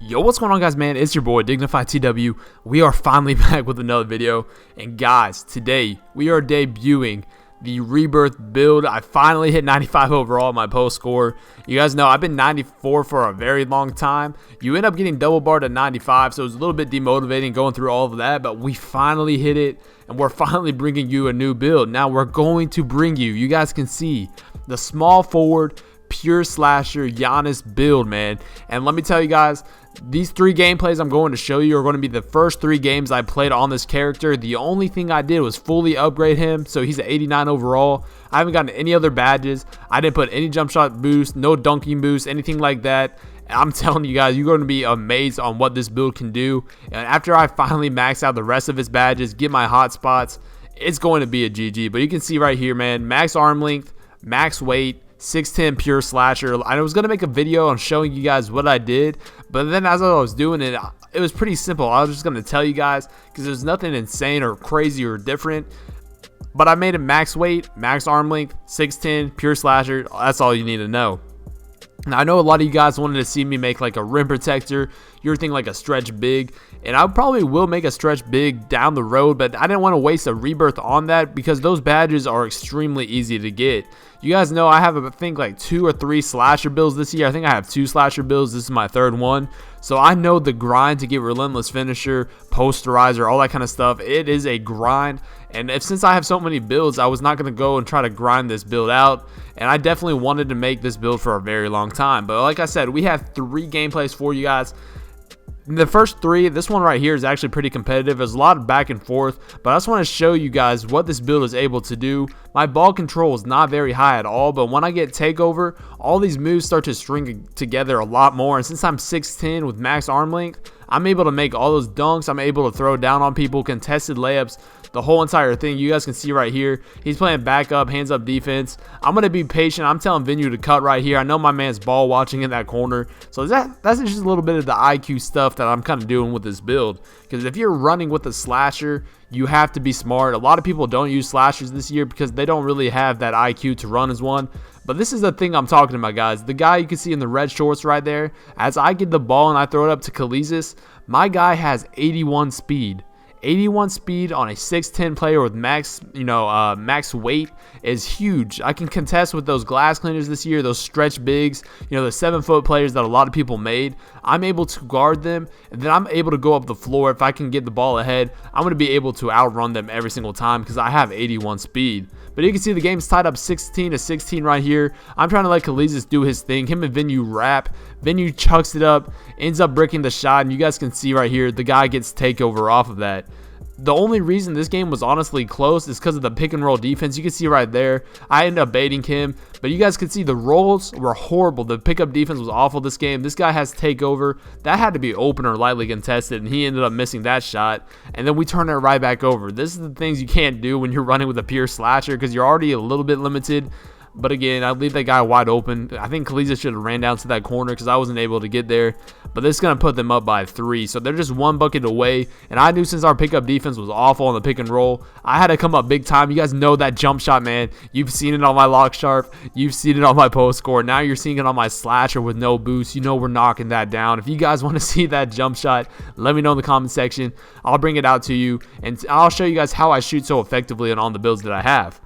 Yo, what's going on, guys, man? It's your boy Dignified TW. We are finally back with another video, and guys, today we are debuting the Rebirth build. I finally hit 95 overall in my post score. You guys know I've been 94 for a very long time. You end up getting double barred at 95, so it was a little bit demotivating going through all of that, but we finally hit it, and we're finally bringing you a new build. Now we're going to bring you guys can see the small forward pure slasher Giannis build, man. And let me tell you guys, these three gameplays I'm going to show you are going to be the first three games I played on this character. The only thing I did was fully upgrade him, so he's at 89 overall. I haven't gotten any other badges. I didn't put any jump shot boost, no dunking boost, anything like that. I'm telling you guys, you're going to be amazed on what this build can do. And after I finally max out the rest of his badges, get my hot spots, it's going to be a GG. But you can see right here, man, max arm length, max weight, 6'10 pure slasher. I was going to make a video on showing you guys what I did, but then as I was doing it, it was pretty simple. I was just going to tell you guys because there's nothing insane or crazy or different. But I made it max weight, max arm length, 6'10 pure slasher. That's all you need to know. Now, I know a lot of you guys wanted to see me make like a rim protector. You're thinking like a stretch big, and I probably will make a stretch big down the road, but I didn't want to waste a rebirth on that because those badges are extremely easy to get. You guys know I have, I think, like 2 or 3 slasher builds this year. I think I have 2 slasher builds. This is my 3rd one. So I know the grind to get relentless finisher, posterizer, all that kind of stuff. It is a grind. And since I have so many builds, I was not going to go and try to grind this build out. And I definitely wanted to make this build for a very long time. But like I said, we have 3 gameplays for you guys. The first 3, this one right here is actually pretty competitive. There's a lot of back and forth, but I just want to show you guys what this build is able to do. My ball control is not very high at all, but when I get takeover, all these moves start to string together a lot more. And since I'm 6'10 with max arm length, I'm able to make all those dunks. I'm able to throw down on people, contested layups, the whole entire thing. You guys can see right here, he's playing backup, hands up defense. I'm going to be patient. I'm telling Venue to cut right here. I know my man's ball watching in that corner. So that's just a little bit of the IQ stuff that I'm kind of doing with this build. Because if you're running with a slasher, you have to be smart. A lot of people don't use slashers this year because they don't really have that IQ to run as one. But this is the thing I'm talking about, guys. The guy you can see in the red shorts right there, as I get the ball and I throw it up to geesice, my guy has 81 speed. 81 speed on a 6'10 player with max, max weight is huge. I can contest with those glass cleaners this year, those stretch bigs, the 7-foot players that a lot of people made. I'm able to guard them, and then I'm able to go up the floor. If I can get the ball ahead, I'm going to be able to outrun them every single time because I have 81 speed. But you can see the game's tied up 16-16 right here. I'm trying to let geesice do his thing. Him and Venue rap. Venue chucks it up, ends up bricking the shot, and you guys can see right here, the guy gets takeover off of that. The only reason this game was honestly close is because of the pick and roll defense. You can see right there, I ended up baiting him, but you guys can see the rolls were horrible. The pickup defense was awful this game. This guy has takeover. That had to be open or lightly contested, and he ended up missing that shot, and then we turned it right back over. This is the things you can't do when you're running with a pure slasher because you're already a little bit limited. But again, I leave that guy wide open. I think geesice should have ran down to that corner because I wasn't able to get there. But this is going to put them up by 3. So they're just 1 bucket away. And I knew since our pickup defense was awful on the pick and roll, I had to come up big time. You guys know that jump shot, man. You've seen it on my lock sharp. You've seen it on my post score. Now you're seeing it on my slasher with no boost. You know we're knocking that down. If you guys want to see that jump shot, let me know in the comment section. I'll bring it out to you. And I'll show you guys how I shoot so effectively and on the builds that I have.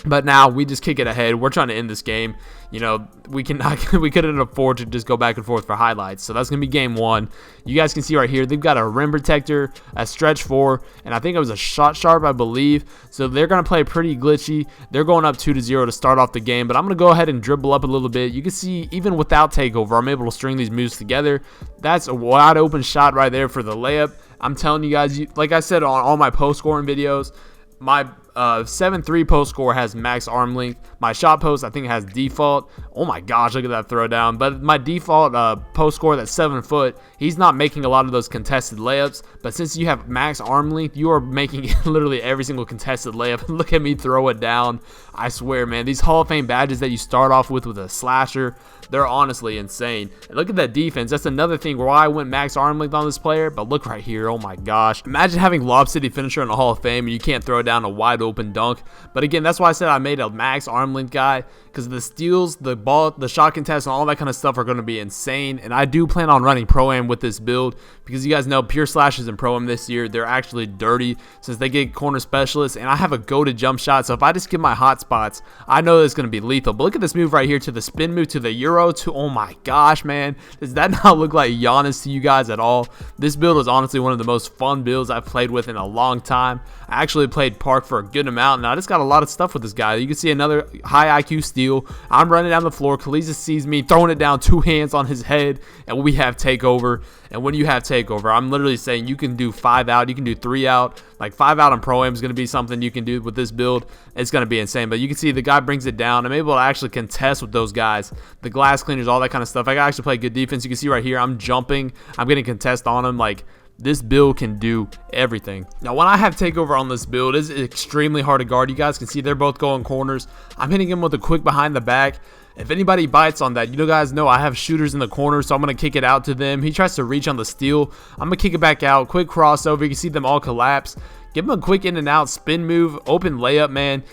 But now we just kick it ahead. We're trying to end this game. We couldn't afford to just go back and forth for highlights. So that's going to be game 1. You guys can see right here, they've got a rim protector, a stretch 4, and I think it was a shot sharp, I believe. So they're going to play pretty glitchy. They're going up 2-0 to start off the game. But I'm going to go ahead and dribble up a little bit. You can see even without takeover, I'm able to string these moves together. That's a wide open shot right there for the layup. I'm telling you guys, like I said on all my post scoring videos, my 7-3 post score has max arm length. My shot post, I think, has default. Oh my gosh, look at that throw down. But my default post score, that's 7 foot, he's not making a lot of those contested layups. But since you have max arm length, you are making literally every single contested layup. Look at me throw it down. I swear, man, these Hall of Fame badges that you start off with a slasher, they're honestly insane. And look at that defense. That's another thing why I went max arm length on this player. But look right here. Oh my gosh. Imagine having Lob City finisher in the Hall of Fame and you can't throw down a wide open dunk. But again, that's why I said I made a max arm length guy, because the steals, the ball, the shot contest, and all that kind of stuff are going to be insane. And I do plan on running Pro-Am with this build, because you guys know pure slashes in Pro-Am this year, they're actually dirty since they get corner specialists, and I have a go-to jump shot. So if I just get my hot spots, I know it's going to be lethal. But look at this move right here, to the spin move, to the Euro, to, oh my gosh, man, does that not look like Giannis to you guys at all? This build is honestly one of the most fun builds I've played with in a long time. I actually played Park for a good amount, and I just got a lot of stuff with this guy. You can see another high IQ steal. I'm running down the floor. Khaleesi sees me, throwing it down, 2 hands on his head, and we have takeover. And when you have takeover, I'm literally saying you can do 5 out, you can do 3 out. Like 5 out on Pro-Am is going to be something you can do with this build. It's going to be insane. But you can see the guy brings it down. I'm able to actually contest with those guys, the glass cleaners, all that kind of stuff. I can actually play good defense. You can see right here, I'm jumping, I'm getting contest on him. Like, this build can do everything. Now, when I have takeover on this build, it's extremely hard to guard. You guys can see they're both going corners. I'm hitting him with a quick behind the back. If anybody bites on that, you guys know I have shooters in the corner, so I'm going to kick it out to them. He tries to reach on the steal. I'm going to kick it back out. Quick crossover. You can see them all collapse. Give him a quick in and out spin move, open layup, man.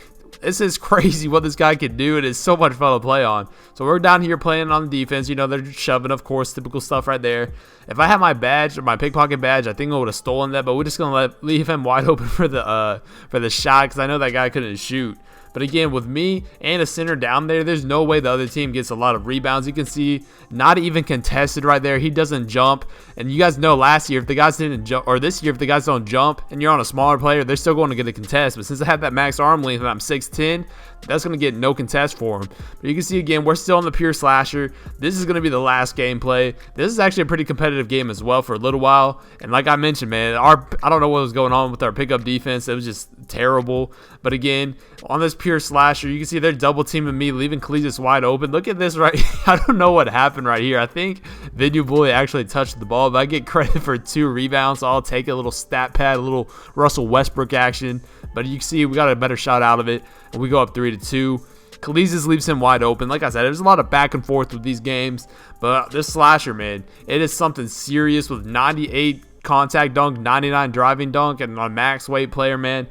This is crazy what this guy can do. It is so much fun to play on. So we're down here playing on the defense. You know, they're shoving, of course, typical stuff right there. If I had my badge, or my pickpocket badge, I think I would have stolen that. But we're just gonna leave him wide open for the shot, because I know that guy couldn't shoot. But again, with me and a center down there, there's no way the other team gets a lot of rebounds. You can see not even contested right there. He doesn't jump. And you guys know last year, if the guys didn't jump, or this year, if the guys don't jump and you're on a smaller player, they're still going to get a contest. But since I have that max arm length and I'm 6'10", that's going to get no contest for him. But you can see again, we're still on the pure slasher. This is going to be the last gameplay. This is actually a pretty competitive game as well for a little while. And like I mentioned, man, I don't know what was going on with our pickup defense. It was just terrible. But again, on this pure slasher, you can see they're double teaming me, leaving Khaleesi wide open. Look at this right here. I don't know what happened right here. I think Video Bully actually touched the ball, but I get credit for 2 rebounds, so I'll take a little stat pad, a little Russell Westbrook action. But you can see we got a better shot out of it, and we go up 3-2. Khaleesi leaves him wide open. Like I said, there's a lot of back and forth with these games, but this slasher, man, it is something serious with 98 contact dunk, 99 driving dunk, and on max weight player, man.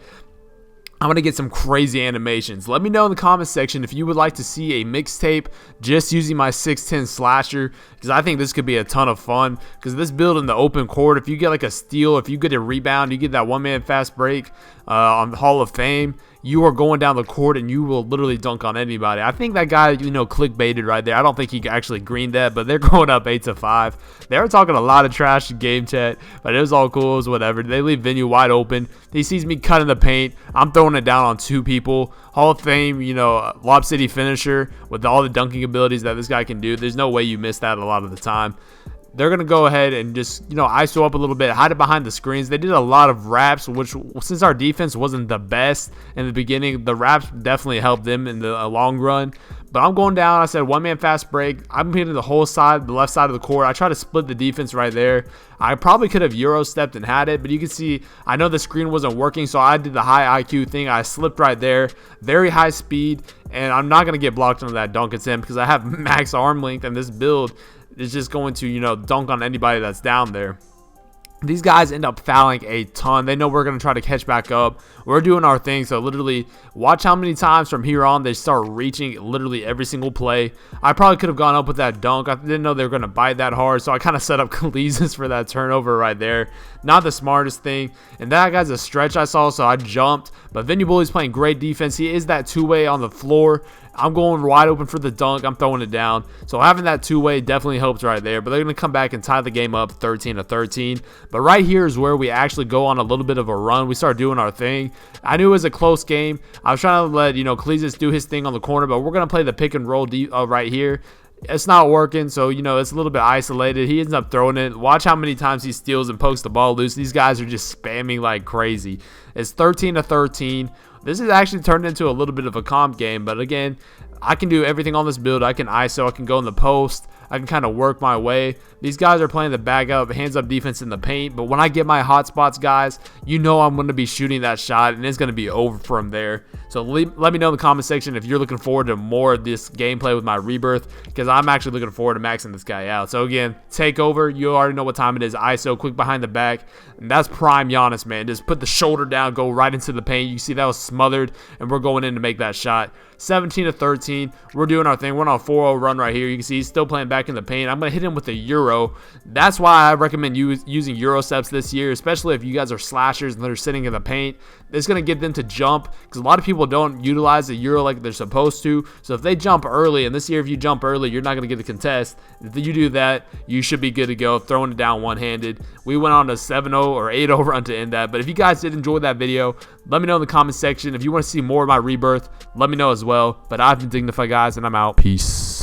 I'm going to get some crazy animations. Let me know in the comment section if you would like to see a mixtape just using my 6'10 slasher, because I think this could be a ton of fun. Because this build in the open court, if you get like a steal, if you get a rebound, you get that one-man fast break on Hall of Fame, you are going down the court and you will literally dunk on anybody. I think that guy, clickbaited right there. I don't think he actually greened that, but they're going up 8-5. They were talking a lot of trash in game chat, but it was all cool. It was whatever. They leave Venue wide open. He sees me cutting the paint. I'm throwing it down on 2 people. Hall of Fame, Lob City finisher with all the dunking abilities that this guy can do. There's no way you miss that a lot of the time. They're going to go ahead and just, ISO up a little bit, hide it behind the screens. They did a lot of wraps, which since our defense wasn't the best in the beginning, the wraps definitely helped them in the long run. But I'm going down. I said one-man fast break. I'm hitting the whole side, the left side of the court. I try to split the defense right there. I probably could have Euro stepped and had it, but you can see I know the screen wasn't working, so I did the high IQ thing. I slipped right there. Very high speed, and I'm not going to get blocked on that dunk attempt because I have max arm length, and this build is just going to, dunk on anybody that's down there. These guys end up fouling a ton. They know we're going to try to catch back up. We're doing our thing. So literally watch how many times from here on they start reaching literally every single play. I probably could have gone up with that dunk. I didn't know they were going to bite that hard. So I kind of set up Khaleesi for that turnover right there. Not the smartest thing. And that guy's a stretch I saw, so I jumped. But Venue Bully's playing great defense. He is that two-way on the floor. I'm going wide open for the dunk. I'm throwing it down. So having that two-way definitely helps right there. But they're going to come back and tie the game up 13-13. But right here is where we actually go on a little bit of a run. We start doing our thing. I knew it was a close game. I was trying to let, Khaleesi do his thing on the corner. But we're going to play the pick and roll right here. It's not working, so, it's a little bit isolated. He ends up throwing it. Watch how many times he steals and pokes the ball loose. These guys are just spamming like crazy. It's 13-13. This has actually turned into a little bit of a comp game, but again, I can do everything on this build. I can ISO, I can go in the post, I can kind of work my way. These guys are playing the back up, hands up defense in the paint, but when I get my hot spots, guys, you know I'm going to be shooting that shot, and it's going to be over from there. So let me know in the comment section if you're looking forward to more of this gameplay with my Rebirth, because I'm actually looking forward to maxing this guy out. So again, takeover, you already know what time it is. ISO, quick behind the back, and that's prime Giannis, man. Just put the shoulder down, go right into the paint. You see that was smothered, and we're going in to make that shot. 17-13, we're doing our thing. We're on a 4-0 run right here. You can see he's still playing back in the paint. I'm going to hit him with a Euro. That's why I recommend using Euro steps this year, especially if you guys are slashers and they're sitting in the paint. It's going to get them to jump, because a lot of people don't utilize the Euro like they're supposed to. So if they jump early, and this year if you jump early, you're not going to get the contest. If you do that, you should be good to go, throwing it down one-handed. We went on a 7-0 or 8-0 run to end that. But if you guys did enjoy that video, let me know in the comment section. If you want to see more of my Rebirth, let me know as well. But I've been Dignified, guys, and I'm out. Peace.